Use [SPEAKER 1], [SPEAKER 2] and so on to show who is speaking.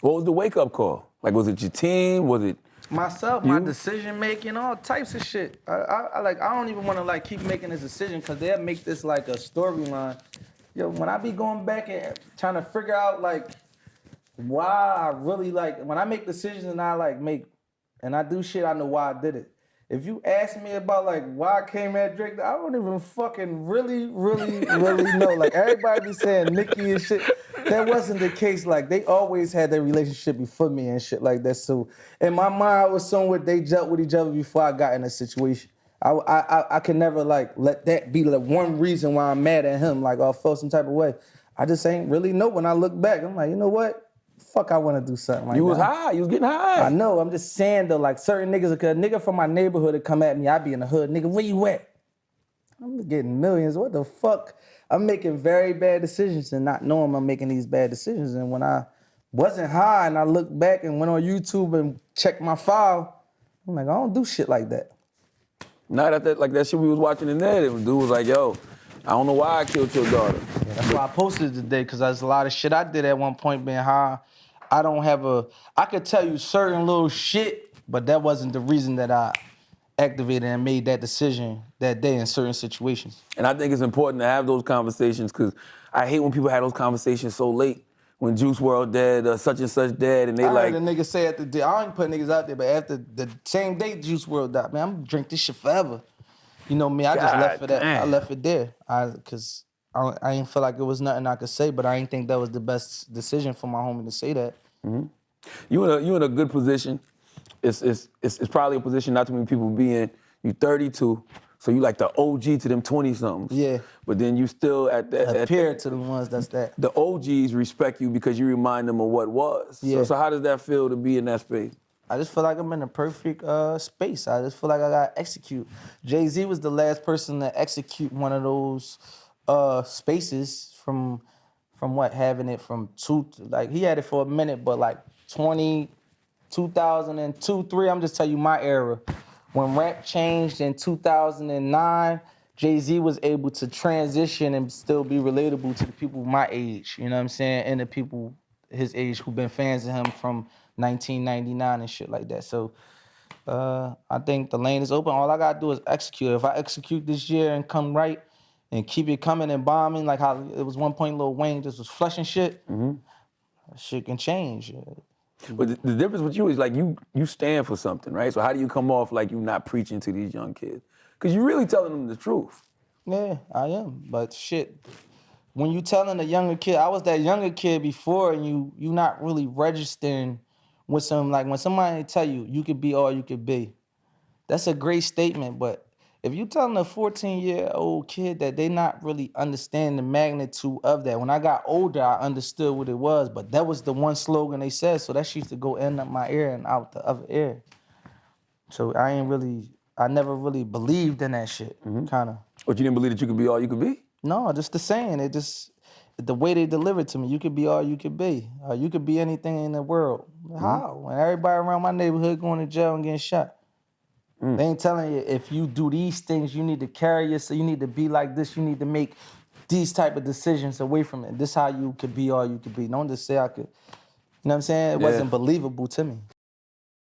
[SPEAKER 1] What was the wake-up call? Like, was it your team? Was it
[SPEAKER 2] myself,
[SPEAKER 1] you?
[SPEAKER 2] my decision making, all types of shit. I don't even want to like keep making this decision because they'll make this like a storyline. Yo, when I be going back and trying to figure out like why I really like when I make decisions and I like make and I do shit, I know why I did it. If you ask me about like why I came at Drake, I don't even fucking really know. Like everybody be saying Nicki and shit. That wasn't the case. Like they always had their relationship before me and shit like that. So in my mind, I was somewhere they jumped with each other before I got in a situation. I can never like let that be the one reason why I'm mad at him. Like I felt some type of way. I just ain't really know. When I look back, I'm like, you know what? Fuck, I want to do something like that.
[SPEAKER 1] You was high. You was getting high.
[SPEAKER 2] I know. I'm just saying though, like certain niggas, cause a nigga from my neighborhood would come at me. I be in the hood, nigga. Where you at? I'm getting millions. What the fuck? I'm making very bad decisions and not knowing I'm making these bad decisions. And when I wasn't high and I looked back and went on YouTube and checked my file, I'm like, I don't do shit like that.
[SPEAKER 1] Not that like that shit we was watching in there. The dude was like, yo, I don't know why I killed your daughter.
[SPEAKER 2] Yeah, that's why I posted it today, because there's a lot of shit I did at one point being high. I could tell you certain little shit, but that wasn't the reason that I activated and made that decision that day in certain situations.
[SPEAKER 1] And I think it's important to have those conversations because I hate when people have those conversations so late. When Juice WRLD dead, such and such dead, and they
[SPEAKER 2] I
[SPEAKER 1] like...
[SPEAKER 2] heard a nigga say after the, I don't put niggas out there, but after the same day Juice WRLD died, man, I'm gonna drink this shit forever. You know me, I just left it at, I left it there. Cause I ain't feel like it was nothing I could say, but I ain't think that was the best decision for my homie to say that.
[SPEAKER 1] Mm-hmm. You in a good position. It's probably a position not too many people be in. You 32, so you like the OG to them 20-somethings.
[SPEAKER 2] Yeah.
[SPEAKER 1] But then you still at that...
[SPEAKER 2] Appear to the ones that's that.
[SPEAKER 1] The OGs respect you because you remind them of what was.
[SPEAKER 2] Yeah.
[SPEAKER 1] So how does that feel to be in that space?
[SPEAKER 2] I just feel like I'm in a perfect space. I just feel like I gotta execute. Jay-Z was the last person to execute one of those spaces from what, having it from like he had it for a minute, but like 2002, 3, I'm just telling you my era. When rap changed in 2009, Jay-Z was able to transition and still be relatable to the people my age, you know what I'm saying? And the people his age who've been fans of him from 1999 and shit like that. So I think the lane is open. All I gotta do is execute. If I execute this year and come right and keep it coming and bombing, like how it was one point Lil Wayne just was flushing shit, shit can change.
[SPEAKER 1] But the difference with you is like you stand for something, right? So how do you come off like you're not preaching to these young kids? Because you're really telling them the truth.
[SPEAKER 2] Yeah, I am. But shit, when you telling a younger kid, I was that younger kid before, and you not really registering with some, like when somebody tell you, you could be all you could be. That's a great statement, but if you telling a 14-year-old kid that they not really understand the magnitude of that, when I got older, I understood what it was, but that was the one slogan they said, so that used to go in up my ear and out the other ear. So I never really believed in that shit, kind of.
[SPEAKER 1] But you didn't believe that you could be all you could be?
[SPEAKER 2] No, just the saying. It just, the way they delivered to me, you could be all you could be. You could be anything in the world. How? When everybody around my neighborhood going to jail and getting shot. They ain't telling you if you do these things, you need to carry yourself, you need to be like this, you need to make these type of decisions away from it. This how you could be all you could be. Don't just say I could. You know what I'm saying? It wasn't believable to me.